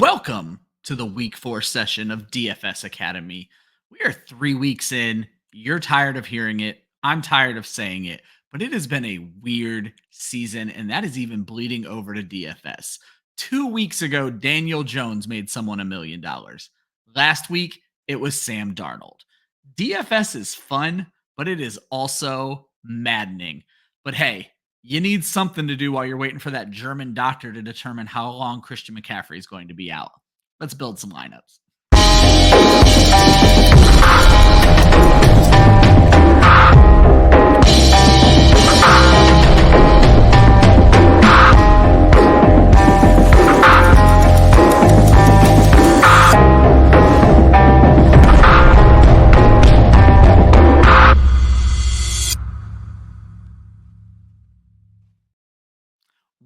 Welcome to the week 4 session of DFS Academy. We are 3 weeks in. You're tired of hearing it. I'm tired of saying it, but it has been a weird season, and that is even bleeding over to DFS. 2 weeks ago, Daniel Jones made someone $1 million. Last week, it was Sam Darnold. DFS is fun, but it is also maddening. But hey, you need something to do while you're waiting for that German doctor to determine how long Christian McCaffrey is going to be out. Let's build some lineups.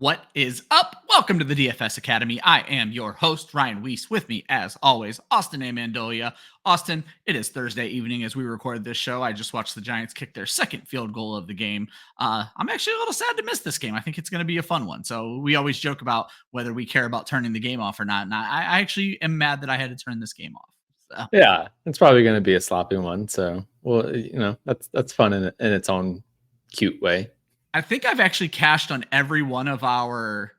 What is up? Welcome to the DFS Academy. I am your host, Ryan Weisse. With me, as always, Austin Amandolia. Austin, it is Thursday evening as we record this show. I just watched the Giants kick their second field goal of the game. I'm actually a little sad to miss this game. I think it's going to be a fun one. So we always joke about whether we care about turning the game off or not. And I actually am mad that I had to turn this game off. So. Yeah, it's probably going to be a sloppy one. So, well, that's fun in its own cute way. I think I've actually cashed on every one of our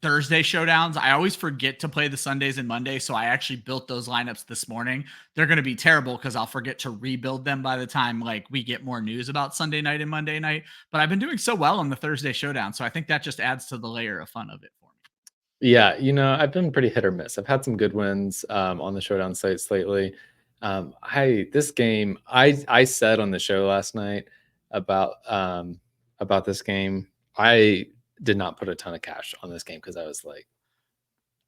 Thursday showdowns. I always forget to play the Sundays and Mondays, so I actually built those lineups this morning. They're going to be terrible because I'll forget to rebuild them by the time we get more news about Sunday night and Monday night. But I've been doing so well on the Thursday showdown, so I think that just adds to the layer of fun of it for me. Yeah, I've been pretty hit or miss. I've had some good wins on the showdown sites lately. This game, I said on the show last night about this game. I did not put a ton of cash on this game because I was like,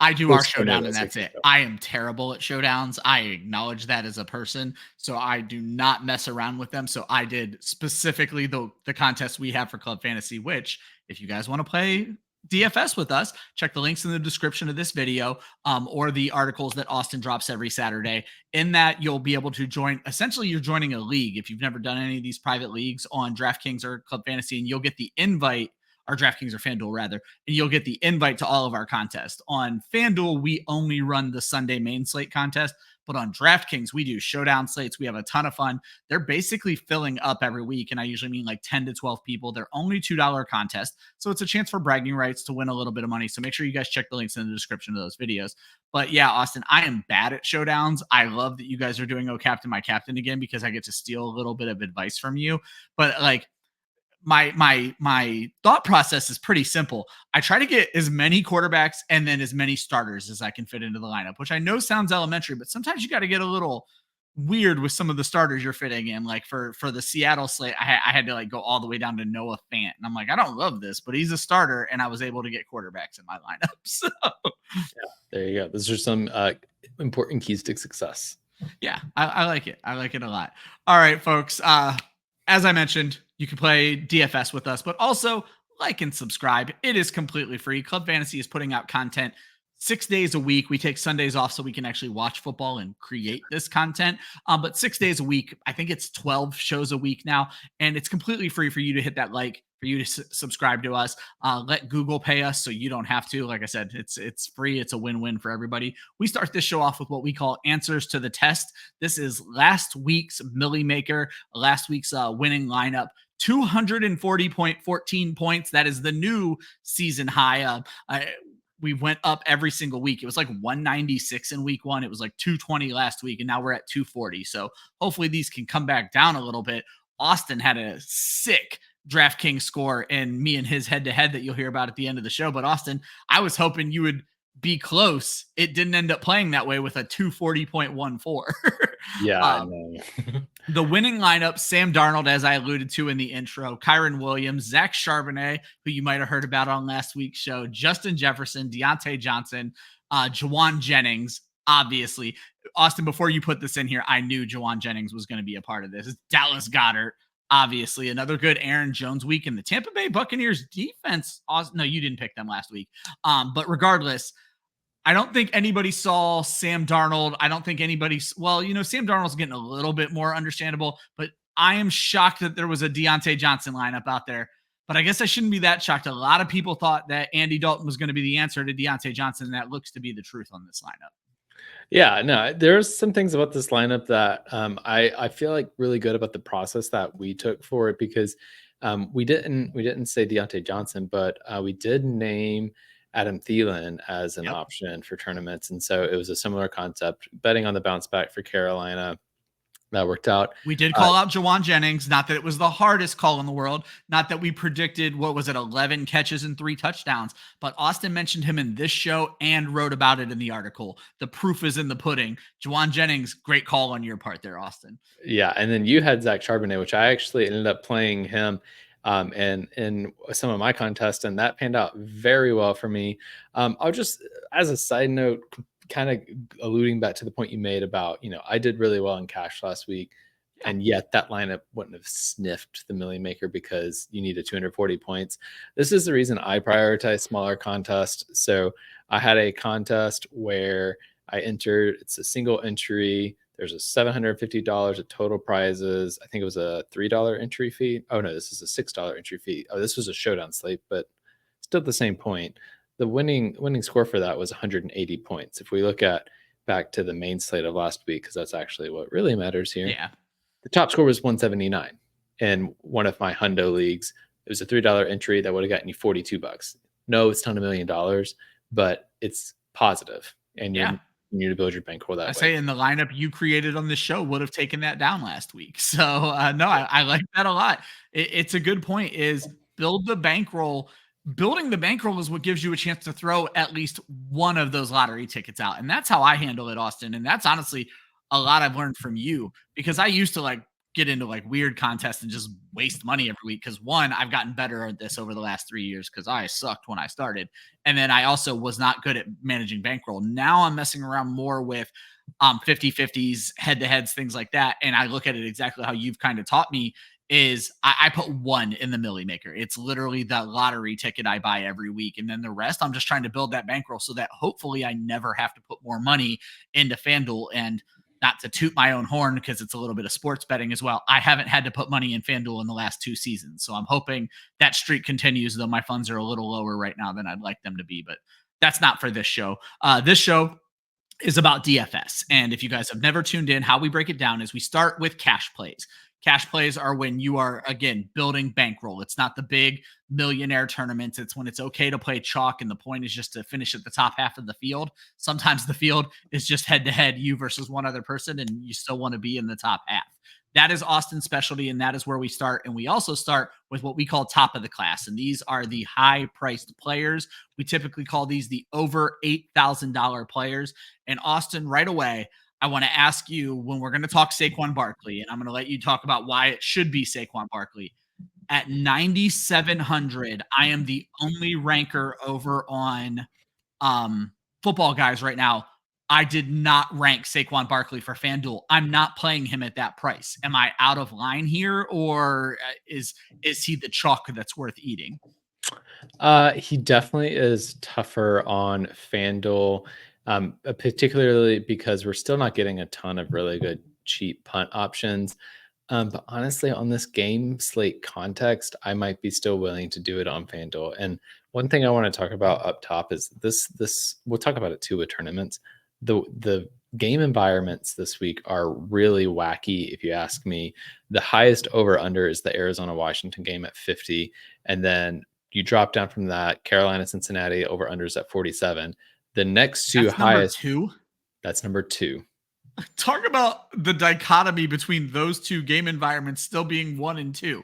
I do our showdown and that's it. I am terrible at showdowns. I acknowledge that as a person. So I do not mess around with them. So I did specifically the contest we have for Club Fantasy, which if you guys want to play DFS with us, check the links in the description of this video or the articles that Austin drops every Saturday. In that, you'll be able to join. Essentially, you're joining a league if you've never done any of these private leagues on DraftKings or Club Fantasy, and you'll get the invite, or DraftKings or FanDuel rather, and you'll get the invite to all of our contests. On FanDuel, we only run the Sunday main slate contest, but on DraftKings, we do showdown slates. We have a ton of fun. They're basically filling up every week, and I usually mean like 10 to 12 people. They're only $2 contests, so it's a chance for bragging rights to win a little bit of money. So make sure you guys check the links in the description of those videos. But yeah, Austin, I am bad at showdowns. I love that you guys are doing Oh Captain, My Captain again because I get to steal a little bit of advice from you. But like, my thought process is pretty simple. I try to get as many quarterbacks and then as many starters as I can fit into the lineup, which I know sounds elementary, but sometimes you got to get a little weird with some of the starters you're fitting in. Like for the Seattle slate, I had to like go all the way down to Noah Fant, and I'm like, I don't love this, but he's a starter, and I was able to get quarterbacks in my lineup. So yeah, there you go. Those are some important keys to success. Yeah, I like it. I like it a lot. All right, folks. As I mentioned, you can play DFS with us, but also like and subscribe. It is completely free. Club Fantasy is putting out content 6 days a week. We take Sundays off so we can actually watch football and create this content. But 6 days a week, I think it's 12 shows a week now. And it's completely free for you to hit that like, for you to subscribe to us. Let Google pay us so you don't have to. Like I said, it's free. It's a win-win for everybody. We start this show off with what we call answers to the test. This is last week's Milli Maker, last week's winning lineup. 240.14 points. That is the new season high. We went up every single week. It was like 196 in week 1. It was like 220 last week, and now we're at 240. So hopefully these can come back down a little bit. Austin had a sick DraftKings score in me and his head-to-head that you'll hear about at the end of the show. But Austin, I was hoping you would be close. It didn't end up playing that way with a 240.14. Yeah, I know. The winning lineup, Sam Darnold, as I alluded to in the intro, Kyren Williams, Zach Charbonnet, who you might have heard about on last week's show, Justin Jefferson, Deontay Johnson, Jauan Jennings, obviously. Austin, before you put this in here, I knew Jauan Jennings was going to be a part of this. Dallas Goedert, obviously. Another good Aaron Jones week. And the Tampa Bay Buccaneers defense, no, you didn't pick them last week. But regardless, I don't think anybody saw Sam Darnold. I don't think anybody, Sam Darnold's getting a little bit more understandable, but I am shocked that there was a Deontay Johnson lineup out there. But I guess I shouldn't be that shocked. A lot of people thought that Andy Dalton was going to be the answer to Deontay Johnson. And that looks to be the truth on this lineup. Yeah, no, there's some things about this lineup that I feel like really good about the process that we took for it, because we didn't say Deontay Johnson, but we did name Adam Thielen as an option for tournaments, and so it was a similar concept, betting on the bounce back for Carolina. That worked out. We did call out Jauan Jennings. Not that it was the hardest call in the world. Not that we predicted, 11 catches and 3 touchdowns. But Austin mentioned him in this show and wrote about it in the article. The proof is in the pudding. Jauan Jennings, great call on your part there, Austin. Yeah, and then you had Zach Charbonnet, which I actually ended up playing him and in some of my contests, and that panned out very well for me. I'll just, as a side note, kind of alluding back to the point you made about, I did really well in cash last week, and yet that lineup wouldn't have sniffed the Milli Maker because you needed 240 points. This is the reason I prioritize smaller contests. So I had a contest where I entered, it's a single entry. There's a $750 of total prizes. I think it was a $3 entry fee. Oh no, this is a $6 entry fee. Oh, this was a showdown slate, but still at the same point. The winning score for that was 180 points. If we look at back to the main slate of last week, because that's actually what really matters here. Yeah. The top score was 179 in one of my hundo leagues. It was a $3 entry that would have gotten you $42. No, it's not $1 million, but it's positive, and you need to build your bankroll that way. I say in the lineup you created on this show would have taken that down last week. So no, I like that a lot. It's a good point. Is build the bankroll. Building the bankroll is what gives you a chance to throw at least one of those lottery tickets out. And that's how I handle it, Austin. And that's honestly a lot I've learned from you, because I used to get into weird contests and just waste money every week. Because one, I've gotten better at this over the last 3 years because I sucked when I started. And then I also was not good at managing bankroll. Now I'm messing around more with 50-50s, head-to-heads, things like that. And I look at it exactly how you've kind of taught me. Is I put one in the Milli Maker. It's literally that lottery ticket I buy every week. And then the rest, I'm just trying to build that bankroll so that hopefully I never have to put more money into FanDuel. And not to toot my own horn, because it's a little bit of sports betting as well, I haven't had to put money in FanDuel in the last 2 seasons. So I'm hoping that streak continues, though my funds are a little lower right now than I'd like them to be. But that's not for this show. This show is about DFS. And if you guys have never tuned in, how we break it down is we start with cash plays. Cash plays are when you are, again, building bankroll. It's not the big millionaire tournaments. It's when it's okay to play chalk, and the point is just to finish at the top half of the field. Sometimes the field is just head-to-head, you versus one other person, and you still want to be in the top half. That is Austin's specialty, and that is where we start. And we also start with what we call top of the class, and these are the high-priced players. We typically call these the over $8,000 players. And Austin, right away, I want to ask you, when we're going to talk Saquon Barkley, and I'm going to let you talk about why it should be Saquon Barkley. At 9,700, I am the only ranker over on Football Guys right now. I did not rank Saquon Barkley for FanDuel. I'm not playing him at that price. Am I out of line here, or is he the chalk that's worth eating? He definitely is tougher on FanDuel. Particularly because we're still not getting a ton of really good cheap punt options. But honestly, on this game slate context, I might be still willing to do it on FanDuel. And one thing I want to talk about up top is this we'll talk about it too with tournaments. The game environments this week are really wacky, if you ask me. The highest over under is the Arizona Washington game at 50. And then you drop down from that, Carolina Cincinnati over unders at 47. The next two highest. That's number 2. Talk about the dichotomy between those two game environments still being 1 and 2.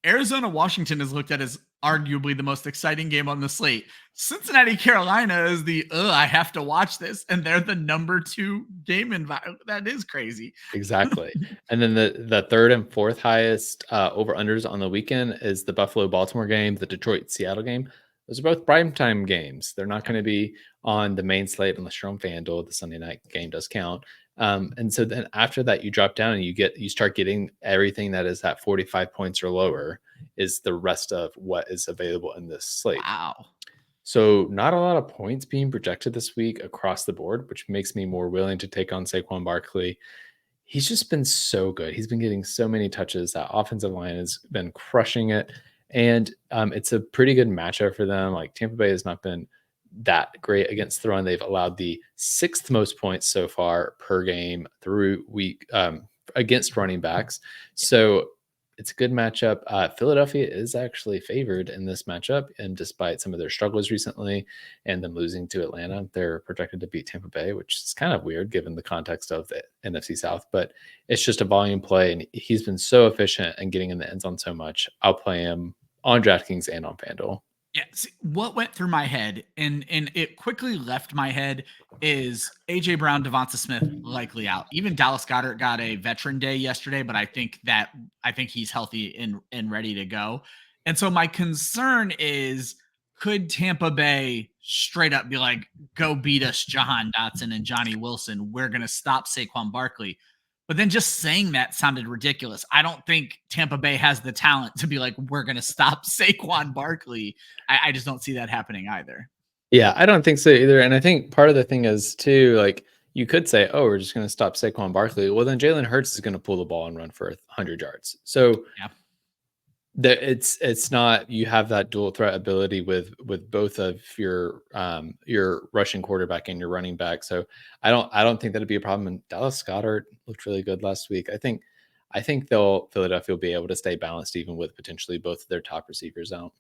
Arizona Washington is looked at as arguably the most exciting game on the slate. Cincinnati Carolina is the I have to watch this, and they're the number 2 game environment. That is crazy. Exactly. And then the third and fourth highest over unders on the weekend is the Buffalo Baltimore game, the Detroit Seattle game. Those are both primetime games. They're not going to be on the main slate unless you're on FanDuel. The Sunday night game does count. And so then after that, you drop down and you start getting everything that is at 45 points or lower is the rest of what is available in this slate. Wow. So not a lot of points being projected this week across the board, which makes me more willing to take on Saquon Barkley. He's just been so good. He's been getting so many touches. That offensive line has been crushing it. And it's a pretty good matchup for them. Like Tampa Bay has not been that great against the run. They've allowed the 6th most points so far per game through week against running backs. So it's a good matchup. Philadelphia is actually favored in this matchup, and despite some of their struggles recently and them losing to Atlanta, they're projected to beat Tampa Bay, which is kind of weird given the context of the NFC South. But it's just a volume play, and he's been so efficient and getting in the end zone so much. I'll play him on DraftKings and on FanDuel. Yeah, see, what went through my head and it quickly left my head is AJ Brown, Devonta Smith likely out. Even Dallas Goedert got a veteran day yesterday, but I think he's healthy and ready to go. And so my concern is, could Tampa Bay straight up be like, go beat us, Jahan Dotson and Johnny Wilson? We're gonna stop Saquon Barkley. But then just saying that sounded ridiculous. I don't think Tampa Bay has the talent to be like, we're going to stop Saquon Barkley. I just don't see that happening either. Yeah, I don't think so either. And I think part of the thing is too, like you could say, oh, we're just going to stop Saquon Barkley. Well, then Jalen Hurts is going to pull the ball and run for 100 yards. So yeah. It's not, you have that dual threat ability with both of your rushing quarterback and your running back. So I don't think that'd be a problem. And Dallas Goedert looked really good last week. I think Philadelphia will be able to stay balanced even with potentially both of their top receivers out.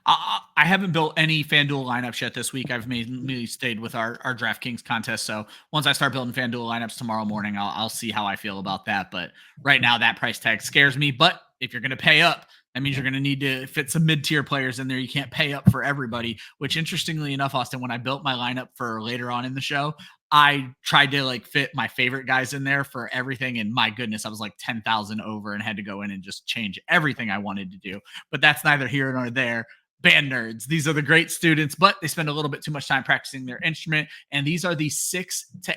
I haven't built any FanDuel lineups yet this week. I've mainly stayed with our DraftKings contest. So once I start building FanDuel lineups tomorrow morning, I'll see how I feel about that. But right now that price tag scares me. But if you're going to pay up, that means you're going to need to fit some mid-tier players in there. You can't pay up for everybody, which interestingly enough, Austin, when I built my lineup for later on in the show, I tried to like fit my favorite guys in there for everything. And my goodness, I was like 10,000 over and had to go in and just change everything I wanted to do. But that's neither here nor there. Band nerds. These are the great students, but they spend a little bit too much time practicing their instrument. And these are the $6,000 to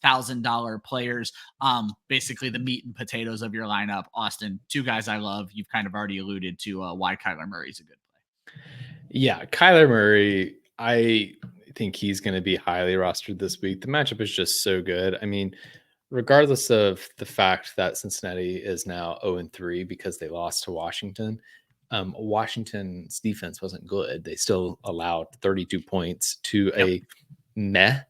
$8,000 players. Basically the meat and potatoes of your lineup. Austin, 2 guys I love. You've kind of already alluded to why Kyler Murray is a good play. Yeah, Kyler Murray, I think he's going to be highly rostered this week. The matchup is just so good. I mean, regardless of the fact that Cincinnati is now 0-3 because they lost to Washington, Washington's defense wasn't good. They still allowed 32 points to a meh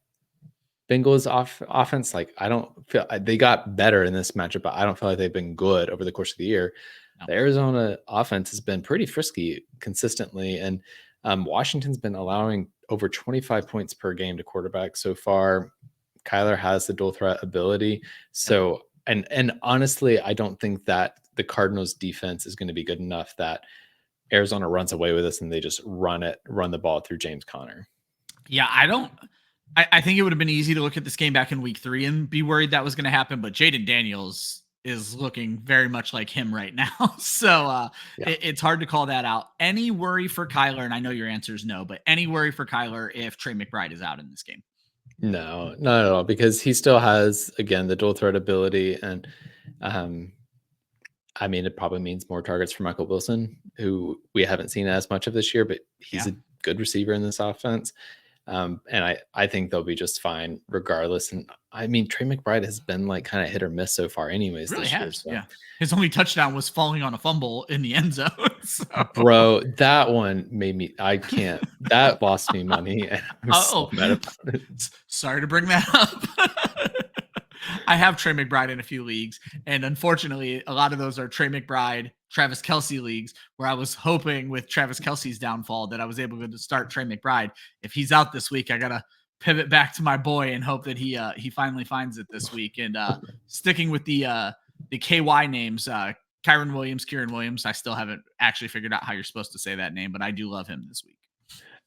Bengals offense. Like, I don't feel they got better in this matchup, but I don't feel like they've been good over the course of the year. No. The Arizona offense has been pretty frisky consistently, and Washington's been allowing over 25 points per game to quarterback so far. Kyler has the dual threat ability. So, and honestly, I don't think that the Cardinals defense is going to be good enough that Arizona runs away with us and they just run the ball through James Conner. Yeah, I think it would have been easy to look at this game back in week 3 and be worried that was going to happen, but Jaden Daniels is looking very much like him right now. So it's hard to call that out. Any worry for Kyler? And I know your answer is no, but any worry for Kyler if Trey McBride is out in this game? No, not at all, because he still has, again, the dual threat ability. And I mean, it probably means more targets for Michael Wilson, who we haven't seen as much of this year, but he's a good receiver in this offense. And I think they'll be just fine regardless. And I mean, Trey McBride has been like kind of hit or miss so far anyways. Really this has, year, so. Yeah. His only touchdown was falling on a fumble in the end zone. So. Bro, that one made me, that lost me money. And I'm so mad about it. Sorry to bring that up. I have Trey McBride in a few leagues, and unfortunately, a lot of those are Trey McBride, Travis Kelce leagues, where I was hoping with Travis Kelce's downfall that I was able to start Trey McBride. If he's out this week, I gotta pivot back to my boy and hope that he finally finds it this week. And sticking with the KY names, Kyren Williams. I still haven't actually figured out how you're supposed to say that name, but I do love him this week.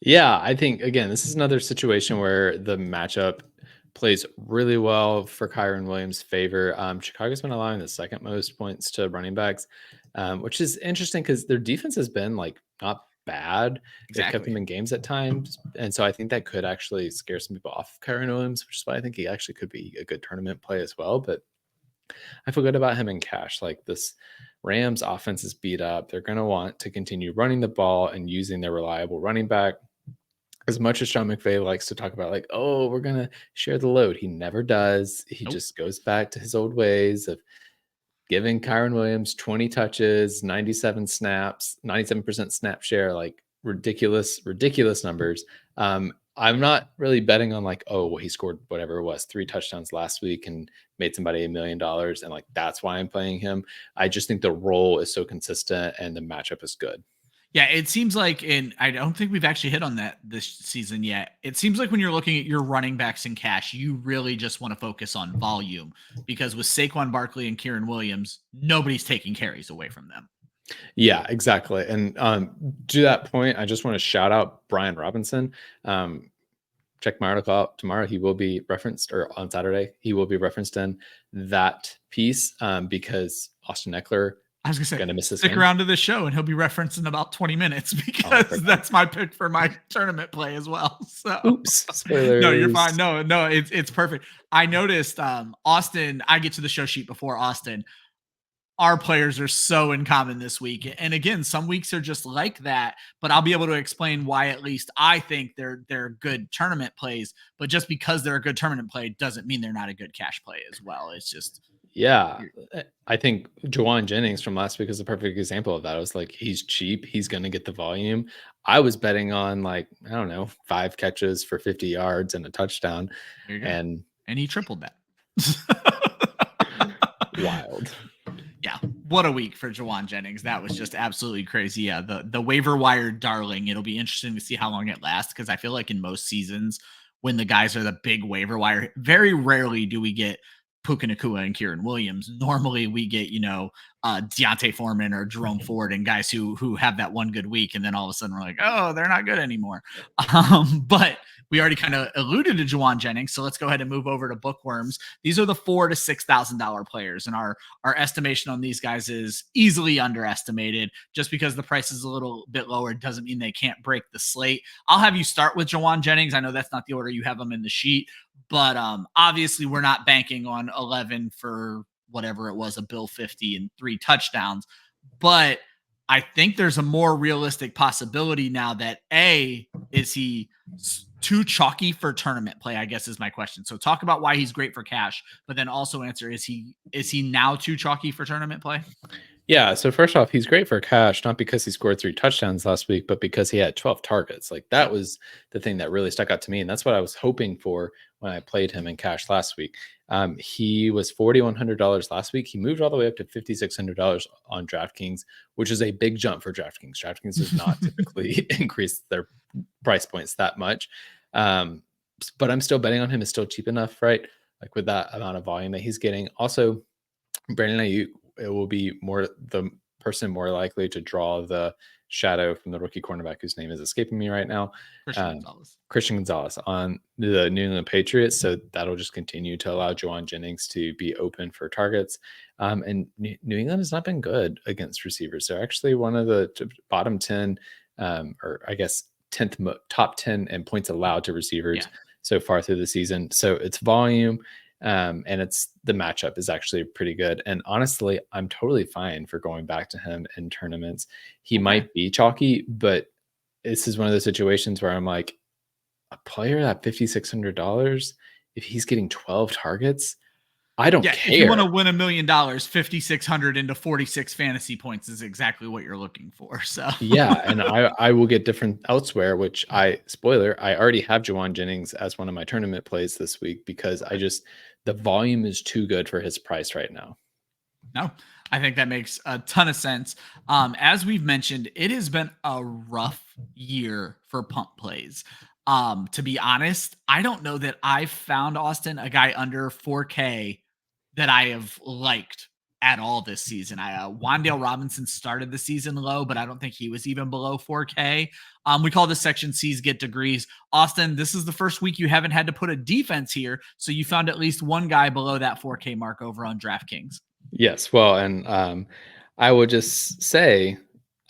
Yeah, I think again, this is another situation where the matchup plays really well for Kyren Williams' favor. Chicago's been allowing the second most points to running backs, which is interesting because their defense has been like not bad. Exactly. They've kept them in games at times. And so I think that could actually scare some people off of Kyren Williams, which is why I think he actually could be a good tournament play as well. But I feel good about him in cash. Like, this Rams offense is beat up. They're going to want to continue running the ball and using their reliable running back. As much as Sean McVay likes to talk about, like, oh, we're going to share the load, he never does. He just goes back to his old ways of giving Kyren Williams 20 touches, 97 snaps, 97% snap share, like ridiculous numbers. I'm not really betting on like, oh, well, he scored whatever it was, 3 touchdowns last week and made somebody $1 million. And like, that's why I'm playing him. I just think the role is so consistent and the matchup is good. Yeah, it seems like I don't think we've actually hit on that this season yet. It seems like when you're looking at your running backs in cash, you really just want to focus on volume because with Saquon Barkley and Kyren Williams, nobody's taking carries away from them. Yeah, exactly. And to that point, I just want to shout out Brian Robinson. Check my article out tomorrow. He will be referenced, or on Saturday, he will be referenced in that piece because Austin Eckler, I was going to miss this stick game. Around to the show and he'll be referenced in about 20 minutes because that's my pick for my tournament play as well. So oops, spoilers. No, you're fine. No, it's perfect. I noticed Austin, I get to the show sheet before Austin. Our players are so in common this week. And again, some weeks are just like that, but I'll be able to explain why at least I think they're good tournament plays, but just because they're a good tournament play doesn't mean they're not a good cash play as well. It's just yeah. I think Jauan Jennings from last week is a perfect example of that. I was like, he's cheap. He's going to get the volume. I was betting on like, I don't know, 5 catches for 50 yards and a touchdown. And he tripled that. Wild. Yeah, what a week for Jauan Jennings. That was just absolutely crazy. Yeah, the waiver wire darling. It'll be interesting to see how long it lasts because I feel like in most seasons when the guys are the big waiver wire, very rarely do we get Puka Nacua and Kyren Williams. Normally we get, Deontay Foreman or Jerome Ford and guys who have that one good week. And then all of a sudden we're like, oh, they're not good anymore. But we already kind of alluded to Jauan Jennings. So let's go ahead and move over to Bookworms. These are the $4,000 to $6,000 players. And our estimation on these guys is easily underestimated. Just because the price is a little bit lower doesn't mean they can't break the slate. I'll have you start with Jauan Jennings. I know that's not the order you have them in the sheet, but obviously we're not banking on 11 for whatever it was, a bill 50 and 3 touchdowns. But I think there's a more realistic possibility now that is he too chalky for tournament play, I guess is my question. So talk about why he's great for cash, but then also answer, is he now too chalky for tournament play? Yeah. So first off, he's great for cash, not because he scored 3 touchdowns last week, but because he had 12 targets. Like that was the thing that really stuck out to me. And that's what I was hoping for when I played him in cash last week. He was $4,100 last week. He moved all the way up to $5,600 on DraftKings, which is a big jump for DraftKings. DraftKings does not typically increase their price points that much. But I'm still betting on him. Is still cheap enough, right? Like with that amount of volume that he's getting. Also, Brandon Ayuk, it will be the person more likely to draw the shadow from the rookie cornerback whose name is escaping me right now. Christian Gonzalez on the New England Patriots. So that'll just continue to allow Jauan Jennings to be open for targets. And New England has not been good against receivers. They're actually one of the bottom 10, or I guess 10th top 10 in points allowed to receivers so far through the season. So it's volume. And it's the matchup is actually pretty good. And honestly, I'm totally fine for going back to him in tournaments. He might be chalky, but this is one of those situations where I'm like, a player at $5,600, if he's getting 12 targets, I don't care. If you want to win $1 million, 5,600 into 46 fantasy points is exactly what you're looking for. So yeah, and I will get different elsewhere, which I already have Jauan Jennings as one of my tournament plays this week because the volume is too good for his price right now. No, I think that makes a ton of sense. As we've mentioned, it has been a rough year for punt plays. To be honest, I don't know that I've found, Austin, a guy under 4K that I have liked at all this season. Wan'Dale Robinson started the season low, but I don't think he was even below 4K. We call this section C's get degrees. Austin, this is the first week you haven't had to put a defense here, so you found at least one guy below that 4K mark over on DraftKings. Yes, well, and I will just say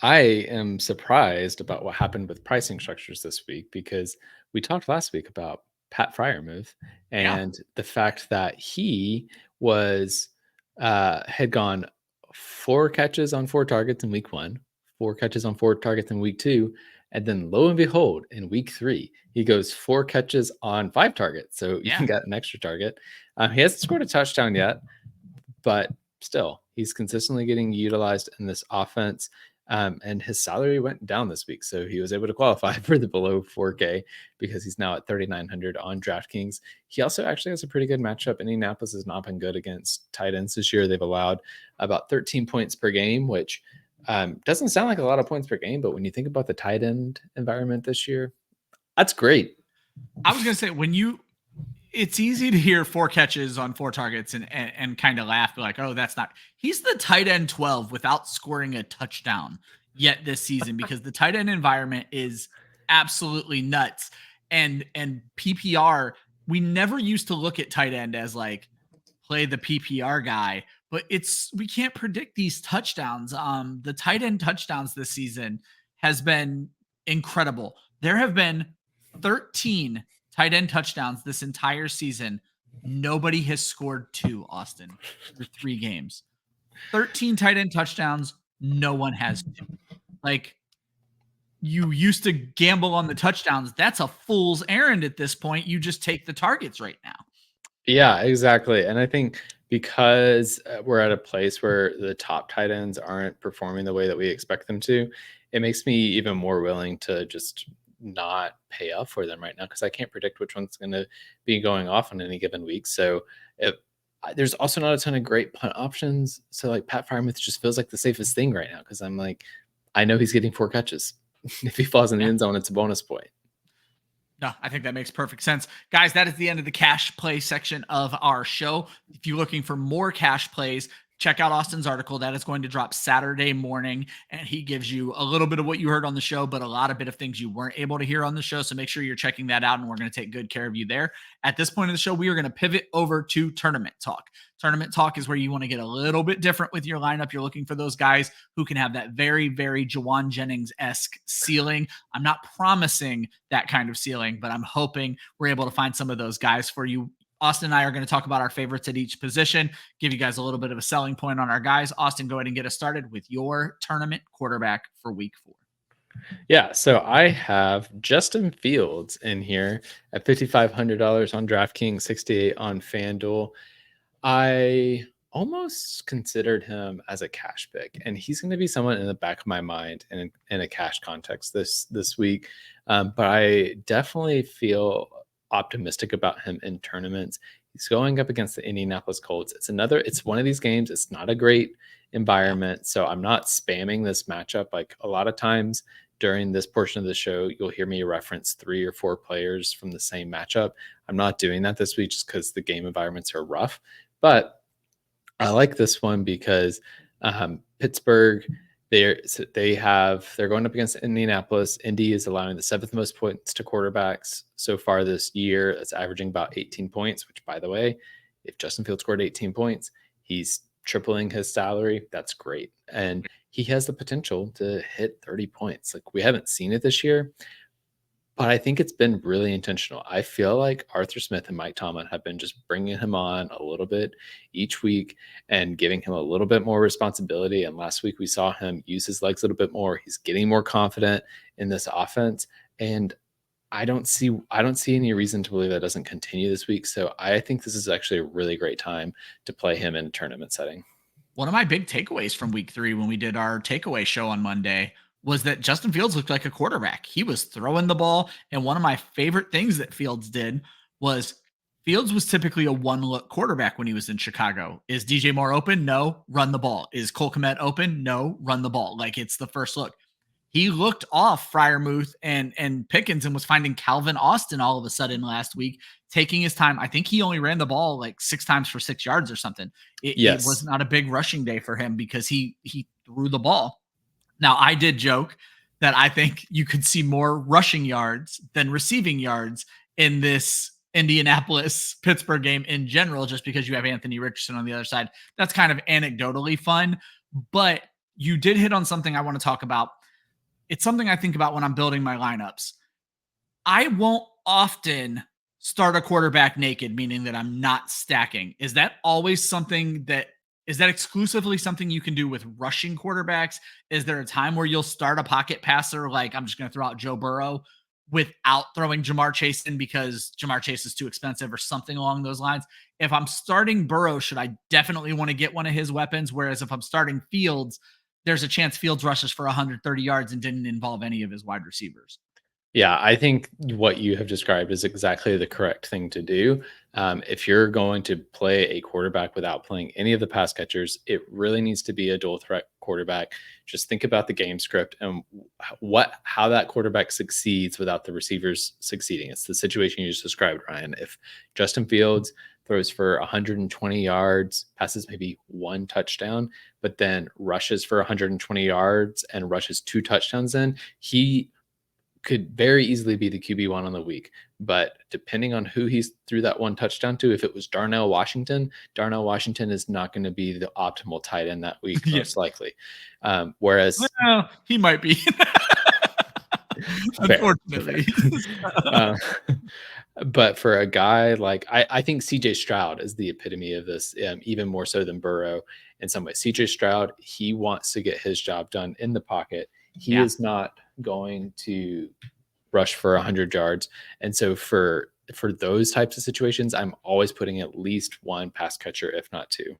I am surprised about what happened with pricing structures this week because we talked last week about Pat Freiermuth and the fact that he had gone 4 catches on 4 targets in week 1, 4 catches on 4 targets in week 2, and then lo and behold, in week 3, he goes 4 catches on 5 targets. So you can get an extra target. He hasn't scored a touchdown yet, but still, He's consistently getting utilized in this offense. And his salary went down this week. So he was able to qualify for the below 4K because he's now at 3,900 on DraftKings. He also actually has a pretty good matchup. Indianapolis has not been good against tight ends this year. They've allowed about 13 points per game, which doesn't sound like a lot of points per game, but when you think about the tight end environment this year, that's great. I was going to say, it's easy to hear 4 catches on 4 targets and kind of laugh, be like, oh, that's not. He's the tight end 12 without scoring a touchdown yet this season because the tight end environment is absolutely nuts. And PPR, we never used to look at tight end as like play the PPR guy, but we can't predict these touchdowns. The tight end touchdowns this season has been incredible. There have been 13 tight end touchdowns this entire season. Nobody has scored 2, Austin, through 3 games. 13 tight end touchdowns. No one has 2. Like, you used to gamble on the touchdowns. That's a fool's errand at this point. You just take the targets right now. Yeah, exactly. And I think because we're at a place where the top tight ends aren't performing the way that we expect them to, it makes me even more willing to just not pay up for them right now because I can't predict which one's going to be going off on any given week. So there's also not a ton of great punt options. So like Pat Freiermuth just feels like the safest thing right now because I'm like, I know he's getting 4 catches. If he falls in the end zone, it's a bonus point. No, I think that makes perfect sense. Guys, that is the end of the cash play section of our show. If you're looking for more cash plays, check out Austin's article. That is going to drop Saturday morning, and he gives you a little bit of what you heard on the show, but a lot of things you weren't able to hear on the show. So make sure you're checking that out, and we're going to take good care of you there. At this point in the show, we are going to pivot over to tournament talk. Tournament talk is where you want to get a little bit different with your lineup. You're looking for those guys who can have that very, very Jauan Jennings-esque ceiling. I'm not promising that kind of ceiling, but I'm hoping we're able to find some of those guys for you. Austin and I are going to talk about our favorites at each position, give you guys a little bit of a selling point on our guys. Austin, go ahead and get us started with your tournament quarterback for week 4. Yeah, so I have Justin Fields in here at $5,500 on DraftKings, 68 on FanDuel. I almost considered him as a cash pick, and he's going to be someone in the back of my mind in a cash context this week. But I definitely feel optimistic about him in tournaments. He's going up against the Indianapolis Colts. It's one of these games. It's not a great environment, so I'm not spamming this matchup. Like a lot of times during this portion of the show, you'll hear me reference 3 or 4 players from the same matchup. I'm not doing that this week just because the game environments are rough. But I like this one because Pittsburgh, they're going up against Indianapolis. Indy is allowing the 7th most points to quarterbacks so far this year. It's averaging about 18 points, which, by the way, if Justin Fields scored 18 points, he's tripling his salary. That's great. And he has the potential to hit 30 points. Like, we haven't seen it this year, but I think it's been really intentional. I feel like Arthur Smith and Mike Tomlin have been just bringing him on a little bit each week and giving him a little bit more responsibility. And last week we saw him use his legs a little bit more. He's getting more confident in this offense. And I don't see any reason to believe that doesn't continue this week. So I think this is actually a really great time to play him in a tournament setting. One of my big takeaways from week 3 when we did our takeaway show on Monday was that Justin Fields looked like a quarterback. He was throwing the ball. And one of my favorite things that Fields did was Fields was typically a one-look quarterback when he was in Chicago. Is DJ Moore open? No, run the ball. Is Cole Kmet open? No, run the ball. Like, it's the first look. He looked off Freiermuth and Pickens and was finding Calvin Austin all of a sudden last week, taking his time. I think he only ran the ball like 6 times for 6 yards or something. It was not a big rushing day for him because he threw the ball. Now, I did joke that I think you could see more rushing yards than receiving yards in this Indianapolis-Pittsburgh game in general, just because you have Anthony Richardson on the other side. That's kind of anecdotally fun, but you did hit on something I want to talk about. It's something I think about when I'm building my lineups. I won't often start a quarterback naked, meaning that I'm not stacking. Is that exclusively something you can do with rushing quarterbacks? Is there a time where you'll start a pocket passer? Like, I'm just going to throw out Joe Burrow without throwing Jamar Chase in because Jamar Chase is too expensive or something along those lines. If I'm starting Burrow, should I definitely want to get one of his weapons? Whereas if I'm starting Fields, there's a chance Fields rushes for 130 yards and didn't involve any of his wide receivers. Yeah, I think what you have described is exactly the correct thing to do. If you're going to play a quarterback without playing any of the pass catchers, it really needs to be a dual threat quarterback. Just think about the game script and how that quarterback succeeds without the receivers succeeding. It's the situation you just described, Ryan. If Justin Fields throws for 120 yards, passes maybe 1 touchdown, but then rushes for 120 yards and rushes 2 touchdowns in, he could very easily be the QB1 on the week. But depending on who he's threw that 1 touchdown to, if it was Darnell Washington is not going to be the optimal tight end that week, most likely. Whereas he might be. Unfortunately. But for a guy like, I think CJ Stroud is the epitome of this, even more so than Burrow in some ways. CJ Stroud, he wants to get his job done in the pocket. He is not going to rush for 100 yards. And so for those types of situations, I'm always putting at least 1 pass catcher, if not 2.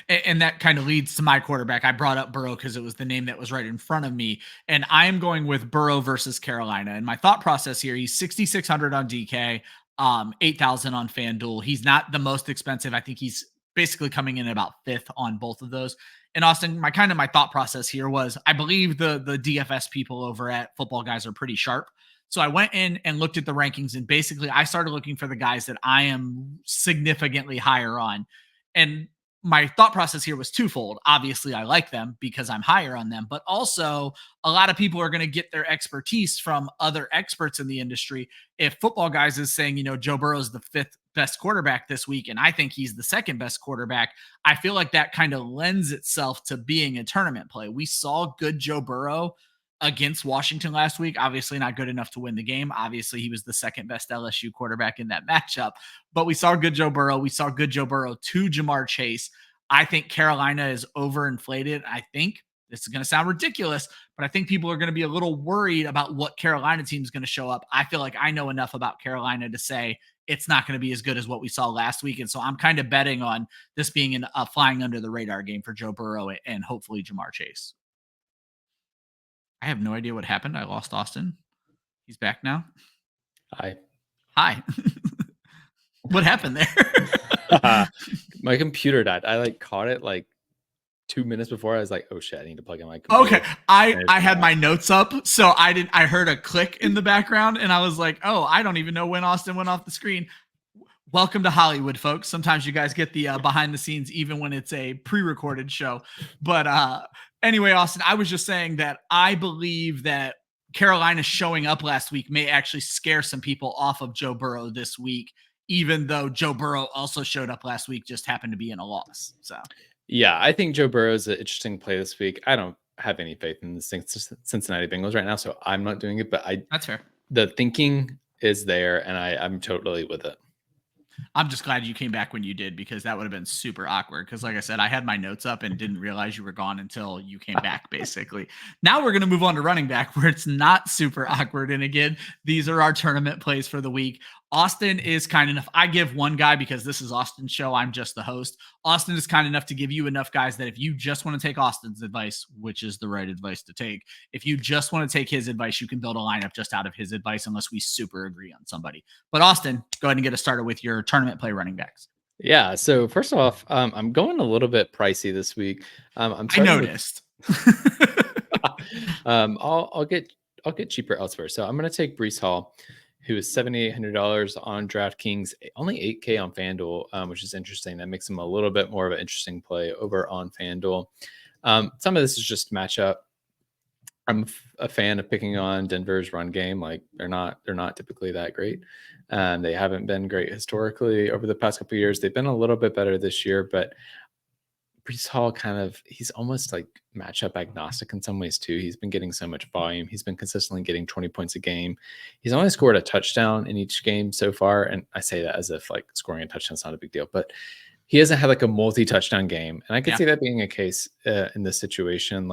And that kind of leads to my quarterback. I brought up Burrow because it was the name that was right in front of me. And I am going with Burrow versus Carolina. And my thought process here, he's 6,600 on DK, 8,000 on FanDuel. He's not the most expensive. I think he's basically coming in about 5th on both of those. And Austin, my thought process here was, I believe the DFS people over at Football Guys are pretty sharp. So I went in and looked at the rankings, and basically I started looking for the guys that I am significantly higher on. And my thought process here was twofold. Obviously, I like them because I'm higher on them, but also a lot of people are going to get their expertise from other experts in the industry. If Football Guys is saying, Joe Burrow is the 5th best quarterback this week, and I think he's the 2nd best quarterback, I feel like that kind of lends itself to being a tournament play. We saw good Joe Burrow against Washington last week. Obviously not good enough to win the game. Obviously he was the 2nd best LSU quarterback in that matchup, but we saw good Joe Burrow. We saw good Joe Burrow to Jamar Chase. I think Carolina is overinflated. I think this is going to sound ridiculous, but I think people are going to be a little worried about what Carolina team is going to show up. I feel like I know enough about Carolina to say it's not going to be as good as what we saw last week. And so I'm kind of betting on this being a flying under the radar game for Joe Burrow and hopefully Jamar Chase. I have no idea what happened. I lost Austin. He's back now. Hi. What happened there? My computer died. I caught it 2 minutes before. I was like, oh shit, I need to plug in my computer. Okay. I had my notes up, so I heard a click in the background, and I was like, oh, I don't even know when Austin went off the screen. Welcome to Hollywood, folks. Sometimes you guys get the behind the scenes, even when it's a pre-recorded show. But anyway, Austin, I was just saying that I believe that Carolina showing up last week may actually scare some people off of Joe Burrow this week, even though Joe Burrow also showed up last week, just happened to be in a loss. So, yeah, I think Joe Burrow is an interesting play this week. I don't have any faith in the Cincinnati Bengals right now, so I'm not doing it. But that's fair. The thinking is there, and I'm totally with it. I'm just glad you came back when you did, because that would have been super awkward. Because like I said, I had my notes up and didn't realize you were gone until you came back, basically. Now we're going to move on to running back, where it's not super awkward. And again, these are our tournament plays for the week. Austin is kind enough. I give one guy because this is Austin's show. I'm just the host. Austin is kind enough to give you enough guys that if you just want to take Austin's advice, which is the right advice to take, if you just want to take his advice, you can build a lineup just out of his advice, unless we super agree on somebody. But Austin, go ahead and get us started with your tournament play running backs. Yeah. So first off, I'm going a little bit pricey this week. I noticed. I'll get cheaper elsewhere. So I'm going to take Breece Hall, who is $7,800 on DraftKings, only $8K on FanDuel, which is interesting. That makes him a little bit more of an interesting play over on FanDuel. Some of this is just matchup. I'm a fan of picking on Denver's run game. They're not typically that great. They haven't been great historically over the past couple of years. They've been a little bit better this year, but Breece Hall he's almost like matchup agnostic in some ways too. He's been getting so much volume. He's been consistently getting 20 points a game. He's only scored a touchdown in each game so far. And I say that as if scoring a touchdown is not a big deal, but he hasn't had a multi-touchdown game. And I could see that being a case in this situation.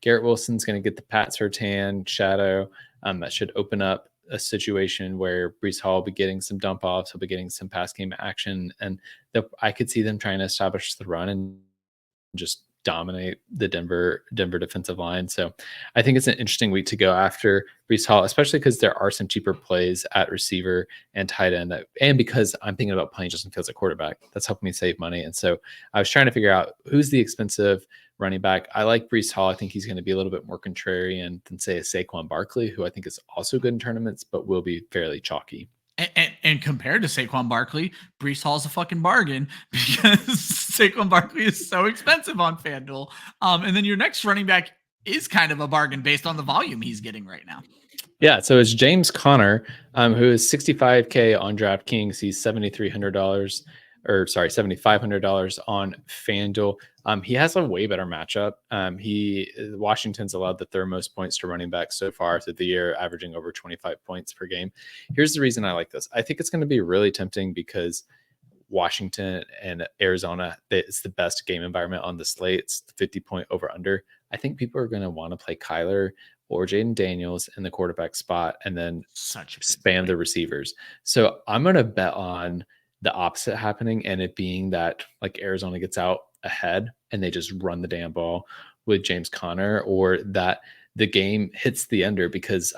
Garrett Wilson's going to get the Pat Surtain shadow. That should open up a situation where Breece Hall will be getting some dump offs, he'll be getting some pass game action, and I could see them trying to establish the run and just dominate the Denver defensive line. So I think it's an interesting week to go after Breece Hall, especially because there are some cheaper plays at receiver and tight end, and because I'm thinking about playing Justin Fields at quarterback, that's helping me save money. And so I was trying to figure out who's the expensive running back. I like Breece Hall. I think he's going to be a little bit more contrarian than, say, a Saquon Barkley, who I think is also good in tournaments, but will be fairly chalky. And compared to Saquon Barkley, Breece Hall's a fucking bargain because Saquon Barkley is so expensive on FanDuel. And then your next running back is kind of a bargain based on the volume he's getting right now. Yeah, so it's James Conner, who is $65K on DraftKings. He's $7,500 on FanDuel. He has a way better matchup. Washington's allowed the third most points to running backs so far through the year, averaging over 25 points per game. Here's the reason I like this. I think it's going to be really tempting because Washington and Arizona, it's the best game environment on the slate. It's the 50-point over-under. I think people are going to want to play Kyler or Jaden Daniels in the quarterback spot and then spam the receivers. So I'm going to bet on the opposite happening, and it being that like Arizona gets out ahead and they just run the damn ball with James Conner, or that the game hits the under. Because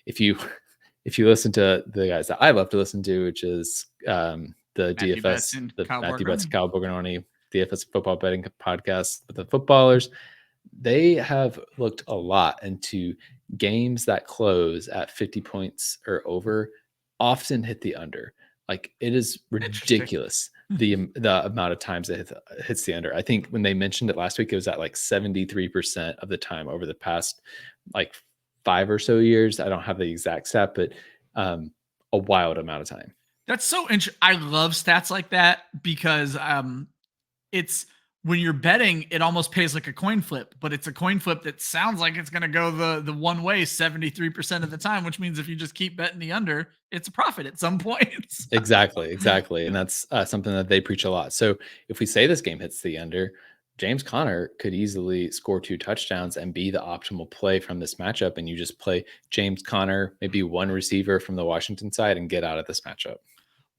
if you listen to the guys that I love to listen to, which is the DFS, the Matthew Betts, Kyle Borgnoni, DFS football betting podcast with the footballers, they have looked a lot into games that close at 50 points or over often hit the under. Like, it is ridiculous the amount of times it hits the under. I think when they mentioned it last week, it was at like 73% of the time over the past like 5 or so years. I don't have the exact stat, but a wild amount of time. That's so interesting. I love stats like that because it's when you're betting, it almost pays like a coin flip, but it's a coin flip that sounds like it's going to go the one way 73% of the time, which means if you just keep betting the under, it's a profit at some point. Exactly. And that's something that they preach a lot. So if we say this game hits the under, James Conner could easily score 2 touchdowns and be the optimal play from this matchup. And you just play James Conner, maybe one receiver from the Washington side, and get out of this matchup.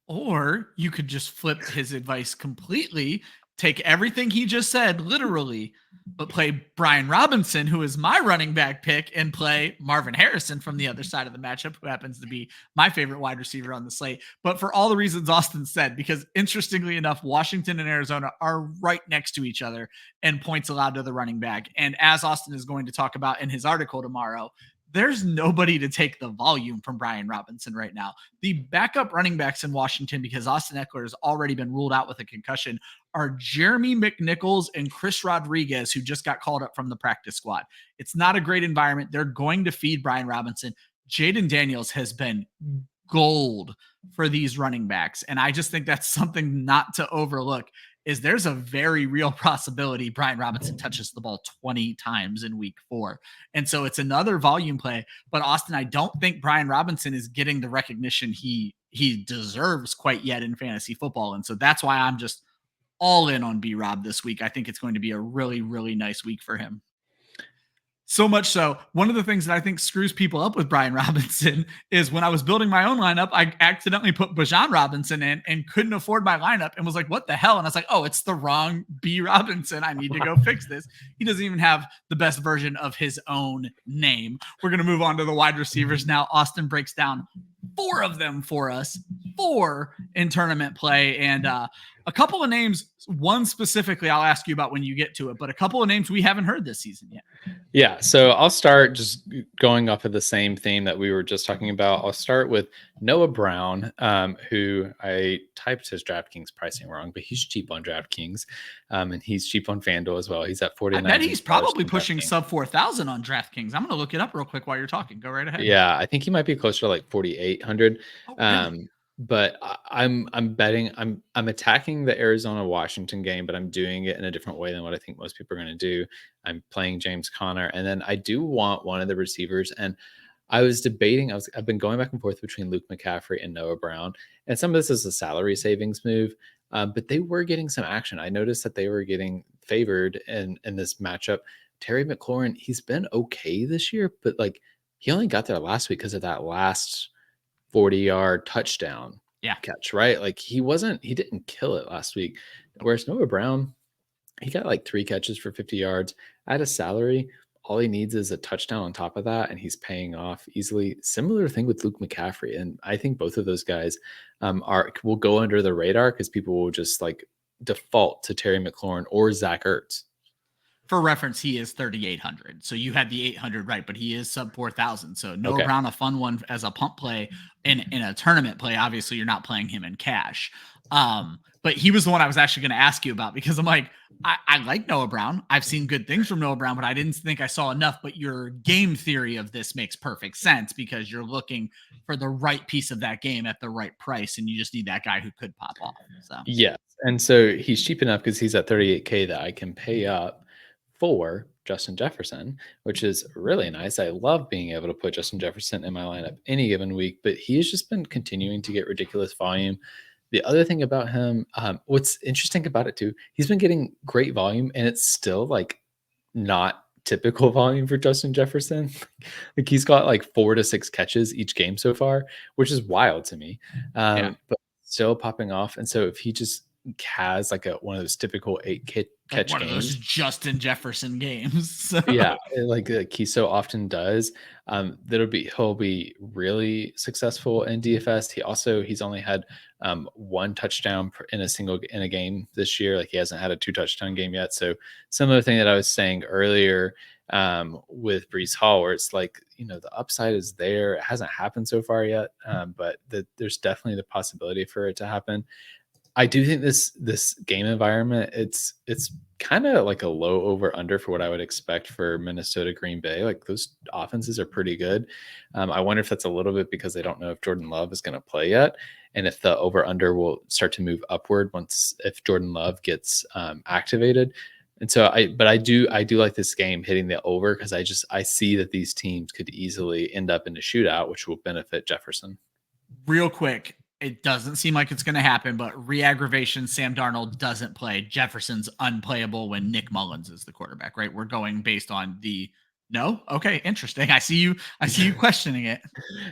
Or you could just flip his advice completely, take everything he just said literally, but play Brian Robinson, who is my running back pick, and play Marvin Harrison from the other side of the matchup, who happens to be my favorite wide receiver on the slate. But for all the reasons Austin said, because interestingly enough, Washington and Arizona are right next to each other and points allowed to the running back. And as Austin is going to talk about in his article tomorrow, there's nobody to take the volume from Brian Robinson right now. The backup running backs in Washington, because Austin Ekeler has already been ruled out with a concussion, are Jeremy McNichols and Chris Rodriguez, who just got called up from the practice squad. It's not a great environment. They're going to feed Brian Robinson. Jaden Daniels has been gold for these running backs. And I just think that's something not to overlook. Is there's a very real possibility Brian Robinson touches the ball 20 times in week 4. And so it's another volume play. But Austin, I don't think Brian Robinson is getting the recognition he deserves quite yet in fantasy football. And so that's why I'm just all in on B-Rob this week. I think it's going to be a really, really nice week for him. So much so, one of the things that I think screws people up with Brian Robinson is when I was building my own lineup, I accidentally put Bijan Robinson in and couldn't afford my lineup and was like, what the hell? And I was like, oh, it's the wrong B Robinson. I need to go fix this. He doesn't even have the best version of his own name. We're going to move on to the wide receivers now. Austin breaks down 4 of them for us, 4 in tournament play. And a couple of names, one specifically I'll ask you about when you get to it, but a couple of names we haven't heard this season yet. Yeah, so I'll start just going off of the same theme that we were just talking about. I'll start with Noah Brown, who I typed his DraftKings pricing wrong, but he's cheap on DraftKings, and he's cheap on FanDuel as well. He's at $49. I bet he's probably pushing sub 4,000 on DraftKings. I'm going to look it up real quick while you're talking. Go right ahead. Yeah, I think he might be closer to like 4,800. Oh, really? But I'm betting I'm attacking the Arizona-Washington game, but I'm doing it in a different way than what I think most people are going to do. I'm playing James Conner, and then I do want one of the receivers. And I was debating. I've been going back and forth between Luke McCaffrey and Noah Brown, and some of this is a salary savings move, but they were getting some action. I noticed that they were getting favored in this matchup. Terry McLaurin, he's been okay this year, but like he only got there last week because of that last 40-yard touchdown catch, right? Like he didn't kill it last week. Whereas Noah Brown, he got like 3 catches for 50 yards at a salary. All he needs is a touchdown on top of that, and he's paying off easily. Similar thing with Luke McCaffrey, and I think both of those guys will go under the radar because people will just like default to Terry McLaurin or Zach Ertz. For reference, he is 3,800. So you had the 800 right, but he is sub 4,000. So Noah Brown, a fun one as a punt play in a tournament play. Obviously, you're not playing him in cash. But he was the one I was actually going to ask you about because I'm like, I like Noah Brown. I've seen good things from Noah Brown, but I didn't think I saw enough. But your game theory of this makes perfect sense because you're looking for the right piece of that game at the right price, and you just need that guy who could pop off. So yes, and so he's cheap enough because he's at 38K that I can pay up for Justin Jefferson, which is really nice. I love being able to put Justin Jefferson in my lineup any given week, but he's just been continuing to get ridiculous volume. The other thing about him, what's interesting about it too, he's been getting great volume, and it's still like not typical volume for Justin Jefferson. Like he's got like 4 to 6 catches each game so far, which is wild to me. But still popping off. And so if he just has like one of those typical 8 catch one games, of those Justin Jefferson games. So. Yeah, like he so often does. He'll be really successful in DFS. He's only had 1 touchdown in a game this year. Like he hasn't had a 2 touchdown game yet. So similar thing that I was saying earlier with Breece Hall, where it's like, the upside is there. It hasn't happened so far yet, but there's definitely the possibility for it to happen. I do think this game environment, it's kind of like a low over under for what I would expect for Minnesota Green Bay. Like those offenses are pretty good. I wonder if that's a little bit because they don't know if Jordan Love is going to play yet, and if the over under will start to move upward if Jordan Love gets activated. And so I do like this game hitting the over because I see that these teams could easily end up in a shootout, which will benefit Jefferson. Real quick. It doesn't seem like it's going to happen, but re-aggravation, Sam Darnold doesn't play. Jefferson's unplayable when Nick Mullins is the quarterback, right? We're going based on no? Okay, interesting. I see you questioning it.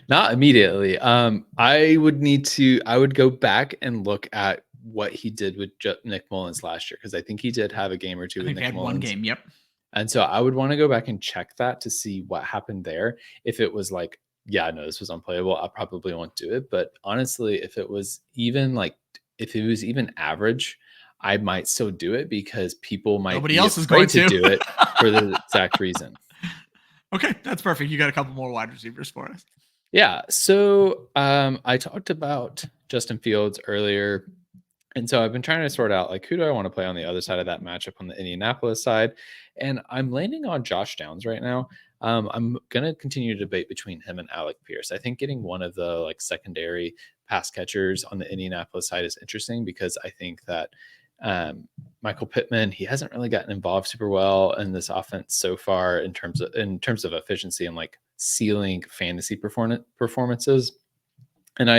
Not immediately. I would go back and look at what he did with Nick Mullins last year, because I think he did have a game or two. I think they had Mullins. 1 game, yep. And so I would want to go back and check that to see what happened there. If it was like, yeah, no, this was unplayable, I probably won't do it. But honestly, if it was even average, I might still do it because people might nobody else is going to do it for the exact reason. Okay, that's perfect. You got a couple more wide receivers for us. Yeah. So I talked about Justin Fields earlier. And so I've been trying to sort out, like, who do I want to play on the other side of that matchup on the Indianapolis side? And I'm landing on Josh Downs right now. I'm going to continue to debate between him and Alec Pierce. I think getting one of the secondary pass catchers on the Indianapolis side is interesting because I think that Michael Pittman, he hasn't really gotten involved super well in this offense so far in terms of efficiency and ceiling fantasy performances. And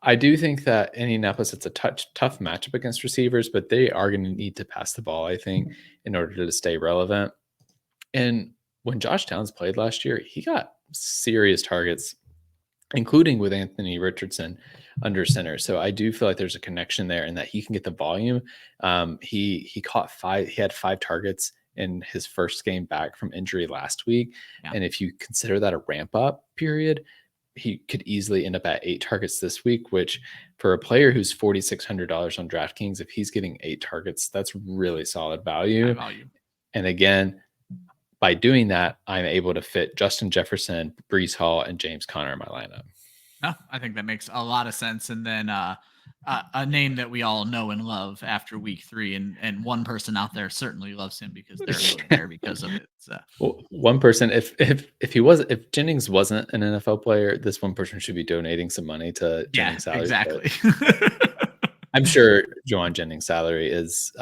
I do think that Indianapolis, it's a tough matchup against receivers, but they are going to need to pass the ball, I think, in order to stay relevant. And when Josh Downs played last year, he got serious targets, including with Anthony Richardson under center. So I do feel like there's a connection there and that he can get the volume. He had 5 targets in his first game back from injury last week. Yeah. And if you consider that a ramp up period, he could easily end up at 8 targets this week, which for a player who's $4,600 on DraftKings, if he's getting 8 targets, that's really solid value. And again, by doing that, I'm able to fit Justin Jefferson, Breece Hall, and James Conner in my lineup. No, I think that makes a lot of sense. And then a name that we all know and love after week 3, and one person out there certainly loves him because they're really there because of it. So. Well, one person, if Jennings wasn't an NFL player, this one person should be donating some money to Jennings' salary. Exactly. I'm sure Jauan Jennings' salary is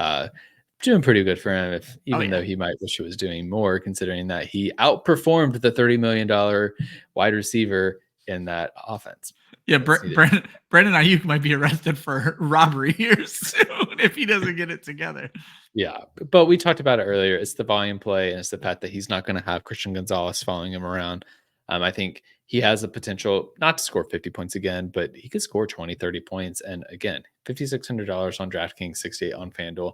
doing pretty good for him, even though he might wish he was doing more, considering that he outperformed the $30 million wide receiver in that offense. Yeah, Brandon Ayuk might be arrested for robbery here soon if he doesn't get it together. Yeah, but we talked about it earlier. It's the volume play, and it's the fact that he's not going to have Christian Gonzalez following him around. I think he has the potential not to score 50 points again, but he could score 20, 30 points. And again, $5,600 on DraftKings, 68 on FanDuel.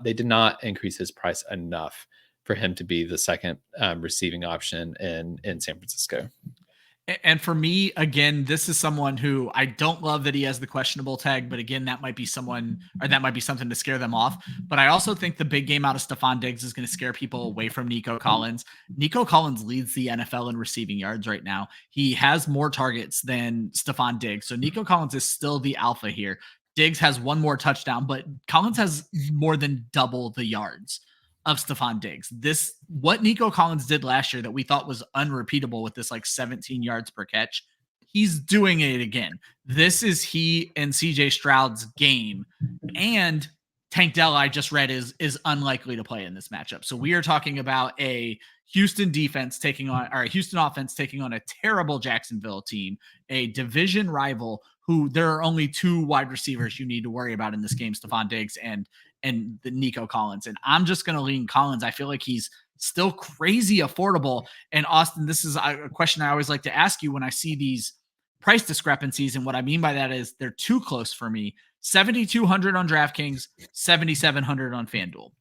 They did not increase his price enough for him to be the second receiving option in San Francisco. And for me, again, this is someone who I don't love that he has the questionable tag, but again, that might be something to scare them off. But I also think the big game out of Stefon Diggs is going to scare people away from Nico Collins. Nico Collins leads the NFL in receiving yards right now. He has more targets than Stefon Diggs. So Nico Collins is still the alpha here. Diggs has one more touchdown, but Collins has more than double the yards of Stefon Diggs. What Nico Collins did last year that we thought was unrepeatable with this like 17 yards per catch, he's doing it again. This is he and CJ Stroud's game. And Tank Dell, I just read, is unlikely to play in this matchup. So we are talking about a Houston offense taking on a terrible Jacksonville team, a division rival who there are only two wide receivers you need to worry about in this game, Stefon Diggs and the Nico Collins. And I'm just going to lean Collins. I feel like he's still crazy affordable. And Austin, this is a question I always like to ask you when I see these price discrepancies. And what I mean by that is they're too close for me. 7,200 on DraftKings, 7,700 on FanDuel.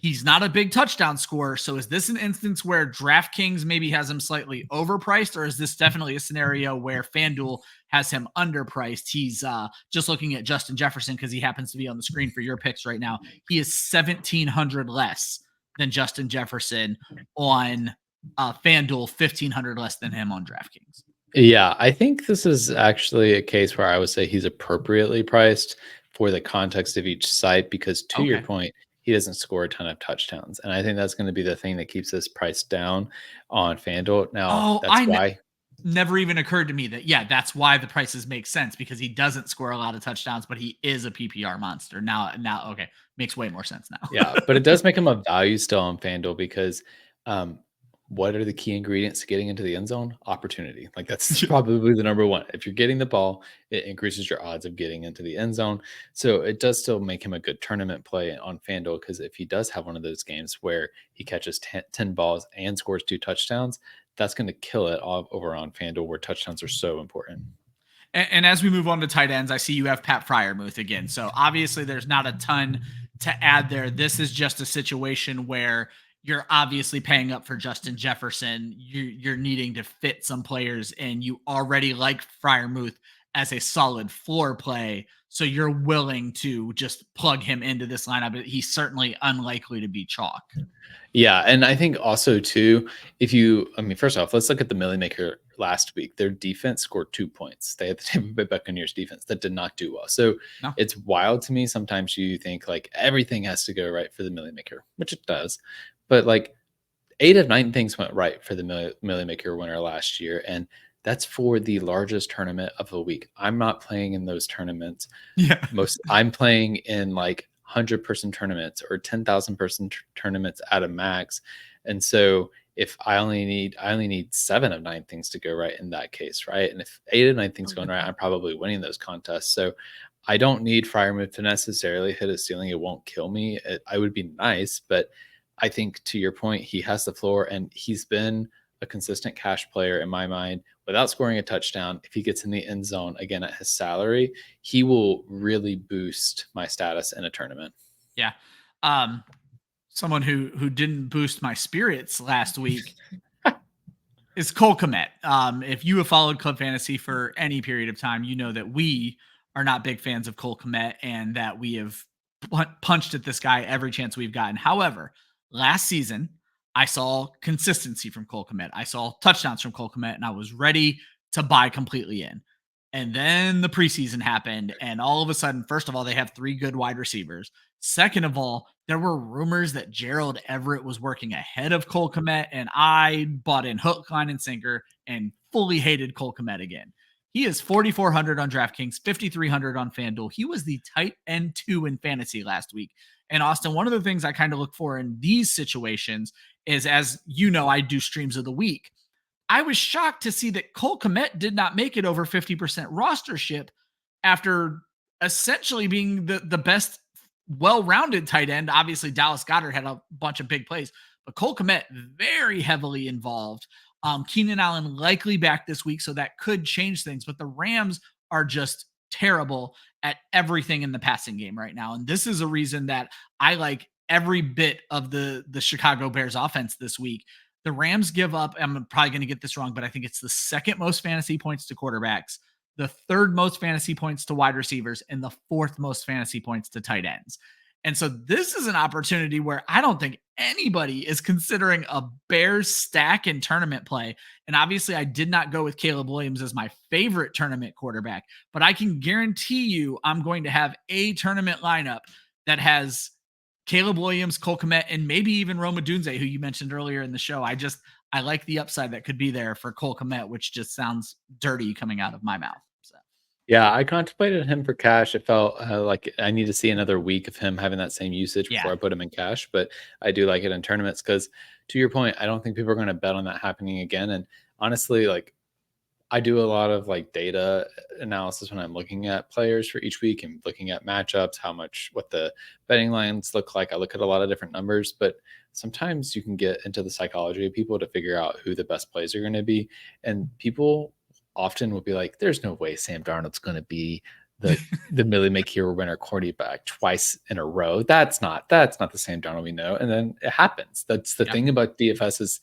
He's not a big touchdown scorer. So is this an instance where DraftKings maybe has him slightly overpriced, or is this definitely a scenario where FanDuel has him underpriced? He's just looking at Justin Jefferson because he happens to be on the screen for your picks right now. He is 1,700 less than Justin Jefferson on FanDuel, 1,500 less than him on DraftKings. Yeah, I think this is actually a case where I would say he's appropriately priced for the context of each site, because to your point, he doesn't score a ton of touchdowns. And I think that's going to be the thing that keeps this price down on FanDuel. Now, that's why. Never even occurred to me that, that's why the prices make sense, because he doesn't score a lot of touchdowns, but he is a PPR monster. Now, okay, makes way more sense now. Yeah, but it does make him a value still on FanDuel because what are the key ingredients to getting into the end zone? Opportunity. Like that's probably the number one. If you're getting the ball, it increases your odds of getting into the end zone. So it does still make him a good tournament play on FanDuel, because if he does have one of those games where he catches 10 balls and scores 2 touchdowns, that's going to kill it all over on FanDuel, where touchdowns are so important. And as we move on to tight ends, I see you have Pat Freiermuth again. So obviously there's not a ton to add there. This is just a situation where you're obviously paying up for Justin Jefferson. You're needing to fit some players, and you already like Freiermuth as a solid floor play. So you're willing to just plug him into this lineup. But he's certainly unlikely to be chalk. Yeah. And I think also too, first off, let's look at the Milli Maker last week. Their defense scored 2 points. They had the Tampa Bay Buccaneers defense that did not do well. So It's wild to me. Sometimes you think like everything has to go right for the Milli Maker, which it does. But like 8 of 9 things went right for the Milli Maker winner last year. And that's for the largest tournament of the week. I'm not playing in those tournaments. Yeah. I'm playing in like 100-person tournaments or 10,000-person tournaments at a max. And so if I only need 7 of 9 things to go right in that case, right? And if 8 of 9 things going right, I'm probably winning those contests. So I don't need Freiermuth to necessarily hit a ceiling. It won't kill me. I would be nice, but I think to your point, he has the floor, and he's been a consistent cash player in my mind without scoring a touchdown. If he gets in the end zone again at his salary, he will really boost my status in a tournament. Yeah. Someone who didn't boost my spirits last week is Cole Kmet. If you have followed Club Fantasy for any period of time, you know that we are not big fans of Cole Kmet, and that we have punched at this guy every chance we've gotten. However, last season, I saw consistency from Cole Kmet. I saw touchdowns from Cole Kmet, and I was ready to buy completely in. And then the preseason happened, and all of a sudden, first of all, they have 3 good wide receivers. Second of all, there were rumors that Gerald Everett was working ahead of Cole Kmet, and I bought in hook, line, and sinker and fully hated Cole Kmet again. He is 4,400 on DraftKings, 5,300 on FanDuel. He was the tight end 2 in fantasy last week. And Austin, one of the things I kind of look for in these situations is, as you know, I do streams of the week. I was shocked to see that Cole Kmet did not make it over 50% rostership after essentially being the best well-rounded tight end. Obviously, Dallas Goedert had a bunch of big plays, but Cole Kmet very heavily involved Keenan Allen likely back this week, so that could change things. But the Rams are just terrible at everything in the passing game right now. And this is a reason that I like every bit of the Chicago Bears offense this week. The Rams give up, I'm probably going to get this wrong, but I think it's the second most fantasy points to quarterbacks, the third most fantasy points to wide receivers, and the fourth most fantasy points to tight ends. And so this is an opportunity where I don't think anybody is considering a Bears stack in tournament play. And obviously I did not go with Caleb Williams as my favorite tournament quarterback, but I can guarantee you I'm going to have a tournament lineup that has Caleb Williams, Cole Kmet, and maybe even Rome Odunze, who you mentioned earlier in the show. I like the upside that could be there for Cole Kmet, which just sounds dirty coming out of my mouth. So. Yeah, I contemplated him for cash. It felt like I need to see another week of him having that same usage before I put him in cash. But I do like it in tournaments because, to your point, I don't think people are going to bet on that happening again. And honestly, like, I do a lot of like data analysis when I'm looking at players for each week and looking at matchups, what the betting lines look like. I look at a lot of different numbers, but sometimes you can get into the psychology of people to figure out who the best plays are going to be. And people often will be like, there's no way Sam Darnold's going to be the Milli make hero winner quarterback twice in a row. That's not the Sam Darnold we know. And then it happens. That's the thing about DFS is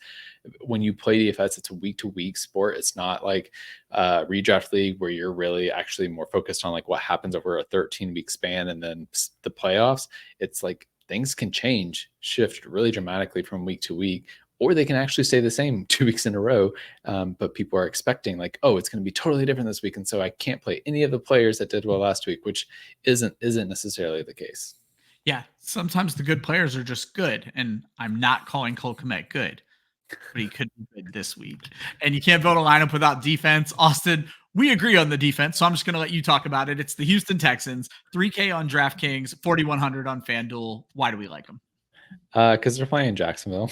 when you play DFS, it's a week-to-week sport. It's not like redraft league where you're really actually more focused on like what happens over a 13-week span and then the playoffs. It's like things can shift really dramatically from week to week, or they can actually stay the same 2 weeks in a row. But people are expecting like, oh, it's going to be totally different this week. And so I can't play any of the players that did well last week, which isn't necessarily the case. Yeah. Sometimes the good players are just good. And I'm not calling Cole Kmet good, but he could be good this week. And you can't build a lineup without defense. Austin, we agree on the defense, so I'm just going to let you talk about it. It's the Houston Texans, $3K on DraftKings, 4,100 on FanDuel. Why do we like them? Because they're playing Jacksonville.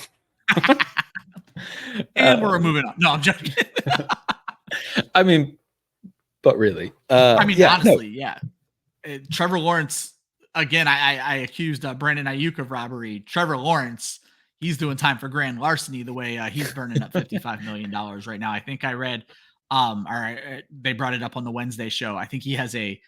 And we're moving on. No, I'm joking. I mean, but really, honestly. Trevor Lawrence, again, I accused Brandon Ayuk of robbery. Trevor Lawrence, he's doing time for grand larceny the way he's burning up $55 million right now. I think I read, they brought it up on the Wednesday show. I think he has a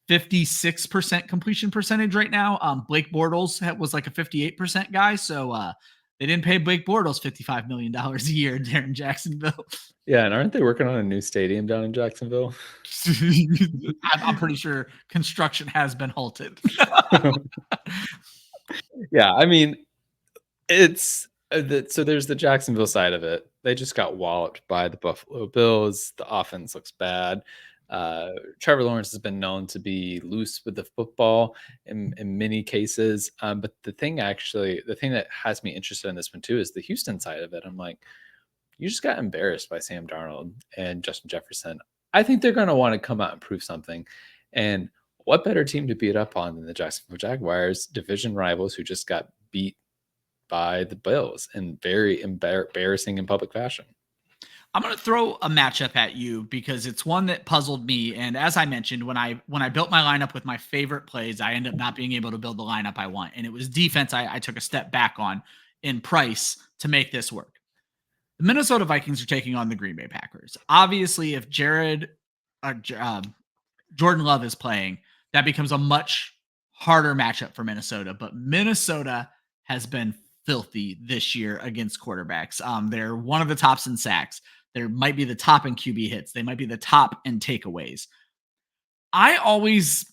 56% completion percentage right now. Blake Bortles was like a 58% guy. So they didn't pay Blake Bortles $55 million a year there in Jacksonville. Yeah, and aren't they working on a new stadium down in Jacksonville? I'm pretty sure construction has been halted. Yeah, I mean, it's so there's the Jacksonville side of it. They just got walloped by the Buffalo Bills. The offense looks bad. Trevor Lawrence has been known to be loose with the football in many cases. But the thing that has me interested in this one too is the Houston side of it. I'm like, you just got embarrassed by Sam Darnold and Justin Jefferson. I think they're going to want to come out and prove something. And what better team to beat up on than the Jacksonville Jaguars, division rivals who just got beat by the Bills in very embarrassing in public fashion. I'm going to throw a matchup at you because it's one that puzzled me. And as I mentioned, when I built my lineup with my favorite plays, I ended up not being able to build the lineup I want. And it was defense I took a step back on in price to make this work. The Minnesota Vikings are taking on the Green Bay Packers. Obviously, if Jordan Love is playing, that becomes a much harder matchup for Minnesota. But Minnesota has been filthy this year against quarterbacks. They're one of the tops in sacks. They might be the top in QB hits. They might be the top in takeaways. I always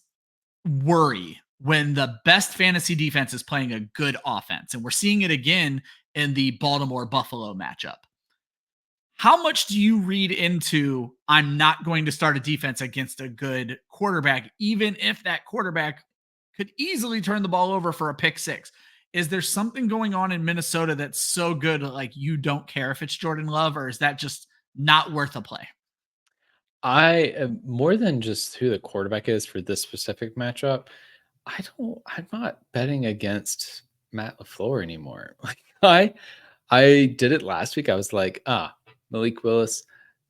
worry when the best fantasy defense is playing a good offense. And we're seeing it again in the Baltimore-Buffalo matchup. How much do you read into I'm not going to start a defense against a good quarterback, even if that quarterback could easily turn the ball over for a pick six? Is there something going on in Minnesota that's so good, like you don't care if it's Jordan Love, or is that just not worth a play? I am more than just who the quarterback is for this specific matchup. I'm not betting against Matt LaFleur anymore. Like I did it last week. I was like, Malik Willis,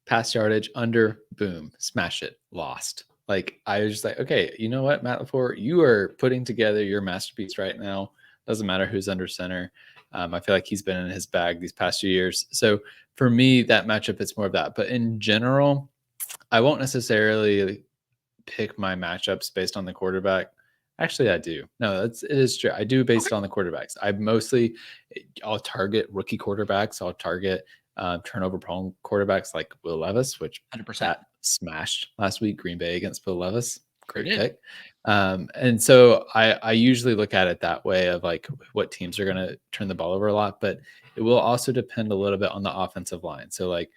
pass yardage under, boom, smash it, lost. Like I was just like, okay, you know what, Matt LaFleur, you are putting together your masterpiece right now. Doesn't matter who's under center. I feel like he's been in his bag these past few years. So for me, that matchup, it's more of that. But in general, I won't necessarily pick my matchups based on the quarterback. Actually, I do. No, it is true. I do based on the quarterbacks. I'll target rookie quarterbacks. I'll target turnover prone quarterbacks like Will Levis, which 100%. that smashed last week. Green Bay against Will Levis. Great pick. And so I usually look at it that way of like what teams are going to turn the ball over a lot, but it will also depend a little bit on the offensive line. So like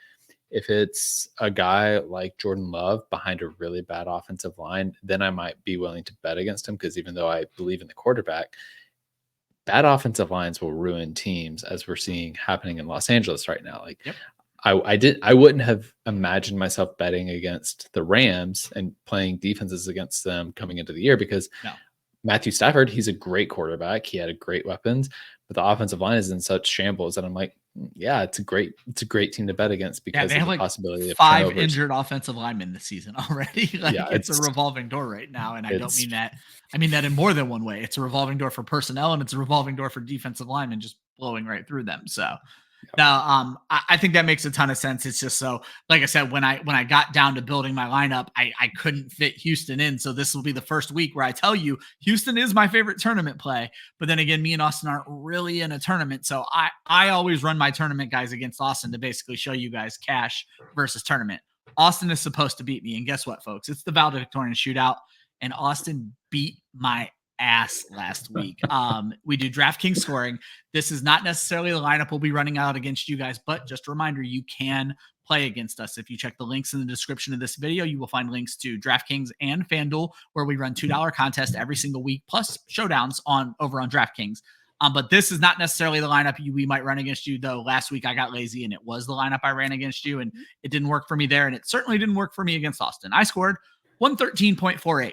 if it's a guy like Jordan Love behind a really bad offensive line, then I might be willing to bet against him, because even though I believe in the quarterback, bad offensive lines will ruin teams, as we're seeing happening in Los Angeles right now. Like I wouldn't have imagined myself betting against the Rams and playing defenses against them coming into the year, because Matthew Stafford, he's a great quarterback. He had great weapons, but the offensive line is in such shambles that I'm like, yeah, it's a great team to bet against, because they have of the like possibility of 5 turnovers. Injured offensive linemen this season already. It's a revolving door right now. And I don't mean that. I mean that in more than one way. It's a revolving door for personnel, and it's a revolving door for defensive linemen just blowing right through them. So now, I think that makes a ton of sense. It's just so, like I said, when I got down to building my lineup, I couldn't fit Houston in. So this will be the first week where I tell you Houston is my favorite tournament play. But then again, me and Austin aren't really in a tournament. So I always run my tournament guys against Austin to basically show you guys cash versus tournament. Austin is supposed to beat me. And guess what, folks? It's the Valedictorian Shootout. And Austin beat my ass last week. We do DraftKings scoring. This is not necessarily the lineup we'll be running out against you guys, but just a reminder, you can play against us. If you check the links in the description of this video, you will find links to DraftKings and FanDuel, where we run $2 contests every single week, plus showdowns over on DraftKings. But this is not necessarily the lineup we might run against you, though. Last week I got lazy and it was the lineup I ran against you, and it didn't work for me there, and it certainly didn't work for me against Austin. I scored 113.48.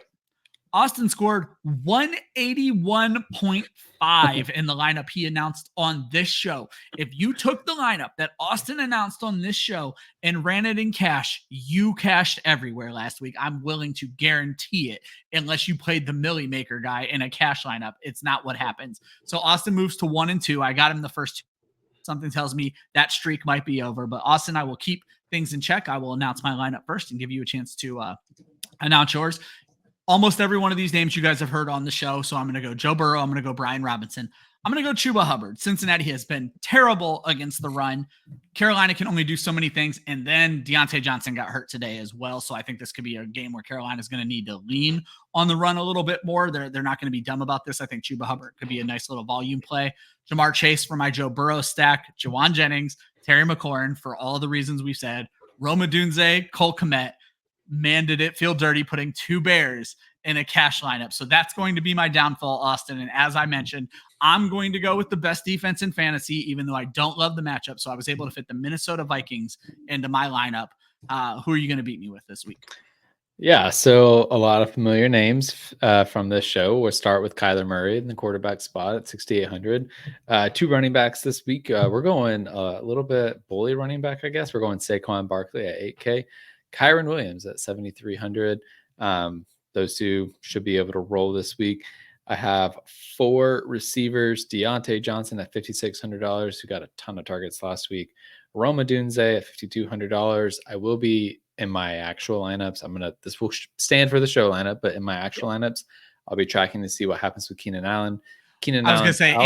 Austin scored 181.5 in the lineup he announced on this show. If you took the lineup that Austin announced on this show and ran it in cash, you cashed everywhere last week. I'm willing to guarantee it, unless you played the Milli maker guy in a cash lineup. It's not what happens. So Austin moves to 1-2. I got him the first two. Something tells me that streak might be over, but Austin, I will keep things in check. I will announce my lineup first and give you a chance to announce yours. Almost every one of these names you guys have heard on the show. So I'm going to go Joe Burrow. I'm going to go Brian Robinson. I'm going to go Chuba Hubbard. Cincinnati has been terrible against the run. Carolina can only do so many things. And then Deontay Johnson got hurt today as well. So I think this could be a game where Carolina is going to need to lean on the run a little bit more. They're not going to be dumb about this. I think Chuba Hubbard could be a nice little volume play. Jamar Chase for my Joe Burrow stack. Jauan Jennings, Terry McLaurin for all the reasons we've said. Rome Odunze, Cole Kmet. Man, did it feel dirty putting 2 Bears in a cash lineup. So that's going to be my downfall, Austin. And as I mentioned, I'm going to go with the best defense in fantasy, even though I don't love the matchup. So I was able to fit the Minnesota Vikings into my lineup. Who are you going to beat me with this week? Yeah, so a lot of familiar names from this show. We'll start with Kyler Murray in the quarterback spot at 6,800. 2 running backs this week. We're going a little bit bully running back, I guess. We're going Saquon Barkley at 8K. Kyren Williams at 7,300. Those two should be able to roll this week. I have 4 receivers. Deontay Johnson at $5,600, who got a ton of targets last week. Rome Odunze at $5,200. I will be in my actual lineups. This will stand for the show lineup, but in my actual lineups, I'll be tracking to see what happens with Keenan Allen. I was going to say,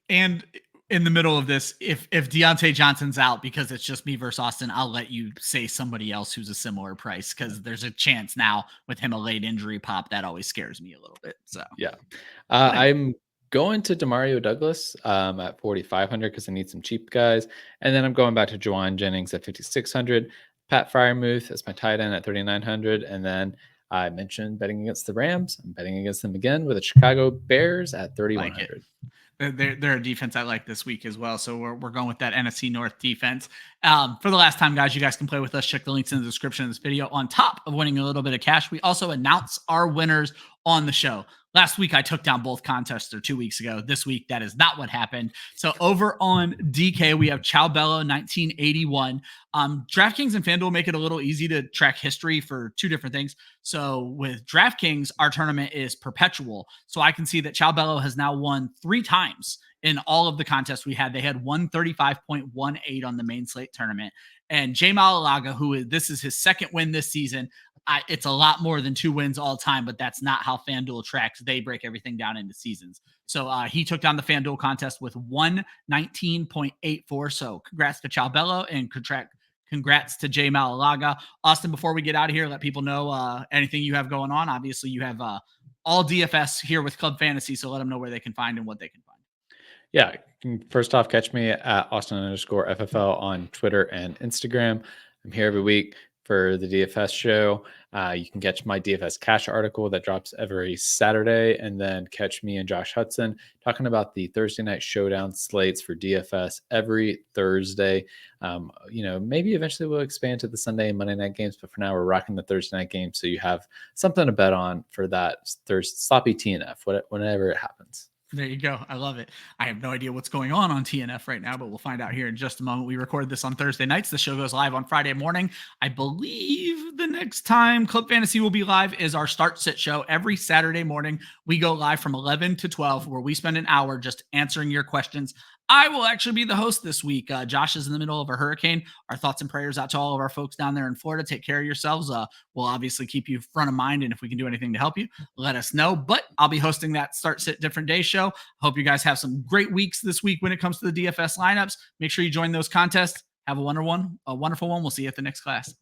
and in the middle of this, if Deontay Johnson's out because it's just me versus Austin, I'll let you say somebody else who's a similar price, because there's a chance now with him a late injury pop. That always scares me a little bit. So yeah, I'm going to Demario Douglas at 4,500 because I need some cheap guys, and then I'm going back to Jauan Jennings at 5,600. Pat Freiermuth as my tight end at 3,900, and then I mentioned betting against the Rams. I'm betting against them again with the Chicago Bears at 3,100. They're a defense I like this week as well. So we're going with that NFC North defense. For the last time, guys, you guys can play with us. Check the links in the description of this video. On top of winning a little bit of cash, we also announce our winners on the show. Last week, I took down both contests, or 2 weeks ago. This week, that is not what happened. So over on DK, we have Ciao Bello 1981. DraftKings and FanDuel make it a little easy to track history for two different things. So with DraftKings, our tournament is perpetual. So I can see that Ciao Bello has now won 3 times in all of the contests we had. They had 135.18 on the main slate tournament. And Jay Malalaga, this is his second win this season. It's a lot more than 2 wins all time, but that's not how FanDuel tracks. They break everything down into seasons. So he took down the FanDuel contest with 119.84. So congrats to Ciao Bello and congrats to Jay Malalaga. Austin, before we get out of here, let people know anything you have going on. Obviously, you have all DFS here with Club Fantasy, so let them know where they can find and what they can find. Yeah, first off, catch me at Austin_FFL on Twitter and Instagram. I'm here every week for the DFS show. You can catch my DFS Cash article that drops every Saturday, and then catch me and Josh Hudson talking about the Thursday night showdown slates for DFS every Thursday. Maybe eventually we'll expand to the Sunday and Monday night games, but for now we're rocking the Thursday night game, so you have something to bet on for that sloppy TNF whenever it happens. There you go. I love it. I have no idea what's going on TNF right now, but we'll find out here in just a moment. We record this on Thursday nights. The show goes live on Friday morning. I believe the next time Club Fantasy will be live is our Start Sit show. Every Saturday morning, we go live from 11 to 12, where we spend an hour just answering your questions. I will actually be the host this week. Josh is in the middle of a hurricane. Our thoughts and prayers out to all of our folks down there in Florida. Take care of yourselves. We'll obviously keep you front of mind, and if we can do anything to help you, let us know. But I'll be hosting that Start Sit Different Day show. Hope you guys have some great weeks this week when it comes to the DFS lineups. Make sure you join those contests. Have a wonderful one. We'll see you at the next class.